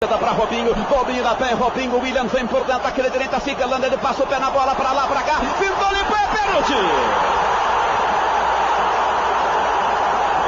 Para Robinho, Robinho na pé, Robinho, William vem por dentro, aquele direita, fica, Landa, ele passa o pé na bola, para lá, para cá, pintou, limpou, é pênalti!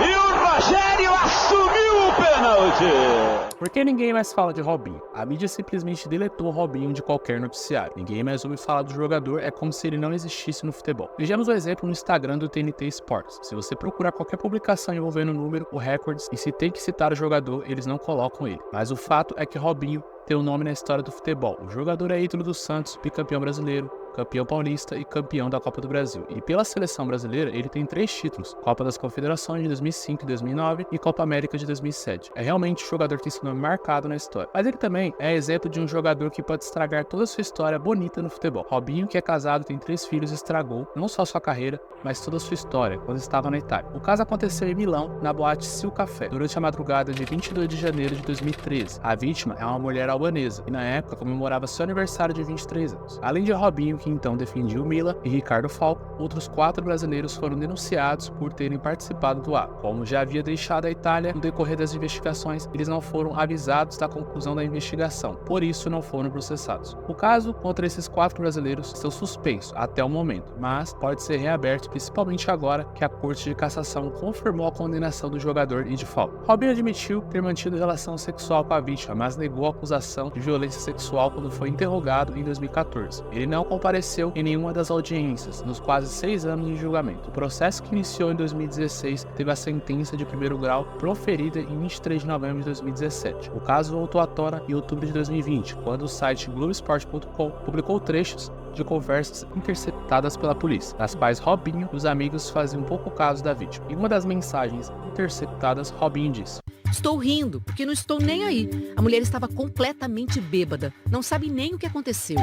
E o Rogério assumiu o pênalti! Por que ninguém mais fala de Robinho? A mídia simplesmente deletou Robinho de qualquer noticiário. Ninguém mais ouve falar do jogador, é como se ele não existisse no futebol. Vejamos o exemplo no Instagram do TNT Sports. Se você procurar qualquer publicação envolvendo o número, o recordes, e se tem que citar o jogador, eles não colocam ele. Mas o fato é que Robinho tem um nome na história do futebol. O jogador é ídolo do Santos, bicampeão brasileiro, campeão paulista e campeão da Copa do Brasil. E pela seleção brasileira, ele tem 3 títulos: Copa das Confederações de 2005 e 2009 e Copa América de 2007. É realmente um jogador que tem seu nome marcado na história. Mas ele também é exemplo de um jogador que pode estragar toda a sua história bonita no futebol. Robinho, que é casado, tem 3 filhos, estragou não só sua carreira, mas toda a sua história quando estava na Itália. O caso aconteceu em Milão, na boate Sil Café, durante a madrugada de 22 de janeiro de 2013. A vítima é uma mulher albanesa e na época comemorava seu aniversário de 23 anos. Além de Robinho, que então defendia o Milan, e Ricardo Falco, outros 4 brasileiros foram denunciados por terem participado do ato. Como já havia deixado a Itália no decorrer das investigações, eles não foram avisados da conclusão da investigação, por isso não foram processados. O caso contra esses 4 brasileiros está suspenso até o momento, mas pode ser reaberto, principalmente agora que a Corte de Cassação confirmou a condenação do jogador e de Falco. Robinho admitiu ter mantido relação sexual com a vítima, mas negou a acusação de violência sexual quando foi interrogado em 2014. Ele não compareceu em nenhuma das audiências nos quase 6 anos de julgamento. O processo, que iniciou em 2016, teve a sentença de primeiro grau proferida em 23 de novembro de 2017. O caso voltou à tona em outubro de 2020, quando o site Globoesporte.com publicou trechos de conversas interceptadas pela polícia, nas quais Robinho e os amigos faziam pouco caso da vítima. Em uma das mensagens interceptadas, Robinho disse: "Estou rindo, porque não estou nem aí. A mulher estava completamente bêbada, não sabe nem o que aconteceu."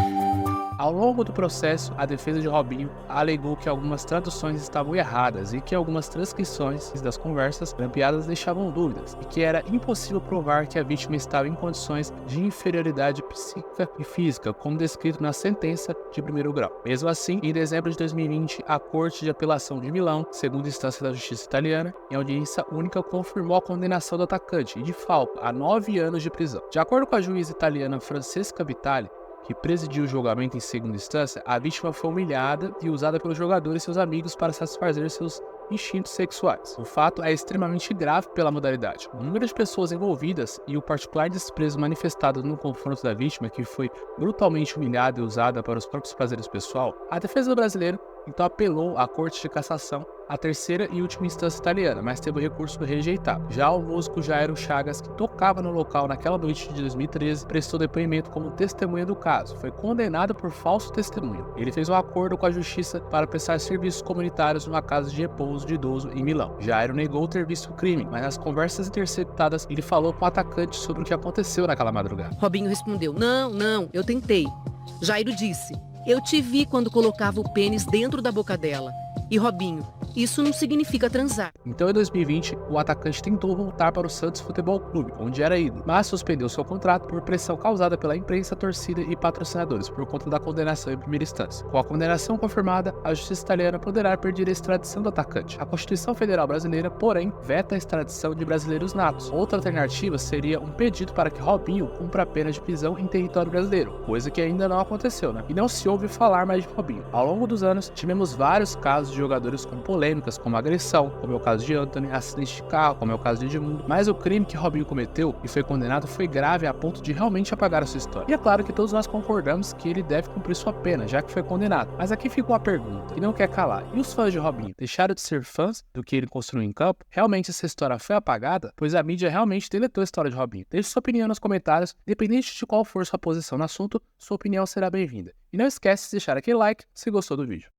Ao longo do processo, a defesa de Robinho alegou que algumas traduções estavam erradas e que algumas transcrições das conversas grampeadas deixavam dúvidas, e que era impossível provar que a vítima estava em condições de inferioridade psíquica e física, como descrito na sentença de primeiro grau. Mesmo assim, em dezembro de 2020, a Corte de Apelação de Milão, segunda instância da Justiça italiana, em audiência única, confirmou a condenação do atacante e de Falco a 9 anos de prisão. De acordo com a juíza italiana Francesca Vitali, que presidiu o julgamento em segunda instância, a vítima foi humilhada e usada pelos jogadores e seus amigos para satisfazer seus instintos sexuais. O fato é extremamente grave pela modalidade. O número de pessoas envolvidas e o particular desprezo manifestado no confronto da vítima, que foi brutalmente humilhada e usada para os próprios prazeres pessoal, a defesa do brasileiro então apelou à Corte de Cassação, a terceira e última instância italiana, mas teve o recurso rejeitado. Já o músico Jairo Chagas, que tocava no local naquela noite de 2013, prestou depoimento como testemunha do caso. Foi condenado por falso testemunho. Ele fez um acordo com a justiça para prestar serviços comunitários numa casa de repouso de idoso em Milão. Jairo negou ter visto o crime, mas nas conversas interceptadas ele falou com o atacante sobre o que aconteceu naquela madrugada. Robinho respondeu: Não, eu tentei." Jairo disse: "Eu te vi quando colocava o pênis dentro da boca dela." E Robinho: "Isso não significa transar." Então, em 2020, o atacante tentou voltar para o Santos Futebol Clube, onde era ídolo, mas suspendeu seu contrato por pressão causada pela imprensa, torcida e patrocinadores, por conta da condenação em primeira instância. Com a condenação confirmada, a justiça italiana poderá pedir a extradição do atacante. A Constituição Federal Brasileira, porém, veta a extradição de brasileiros natos. Outra alternativa seria um pedido para que Robinho cumpra a pena de prisão em território brasileiro, coisa que ainda não aconteceu, E não se ouve falar mais de Robinho. Ao longo dos anos, tivemos vários casos de jogadores com polêmicas, como agressão, como é o caso de Antony, acidente de carro, como é o caso de Edmundo, mas o crime que Robinho cometeu e foi condenado foi grave a ponto de realmente apagar a sua história. E é claro que todos nós concordamos que ele deve cumprir sua pena, já que foi condenado. Mas aqui fica uma pergunta, que não quer calar: e os fãs de Robinho deixaram de ser fãs do que ele construiu em campo? Realmente essa história foi apagada? Pois a mídia realmente deletou a história de Robinho. Deixe sua opinião nos comentários, independente de qual for sua posição no assunto, sua opinião será bem-vinda. E não esquece de deixar aquele like se gostou do vídeo.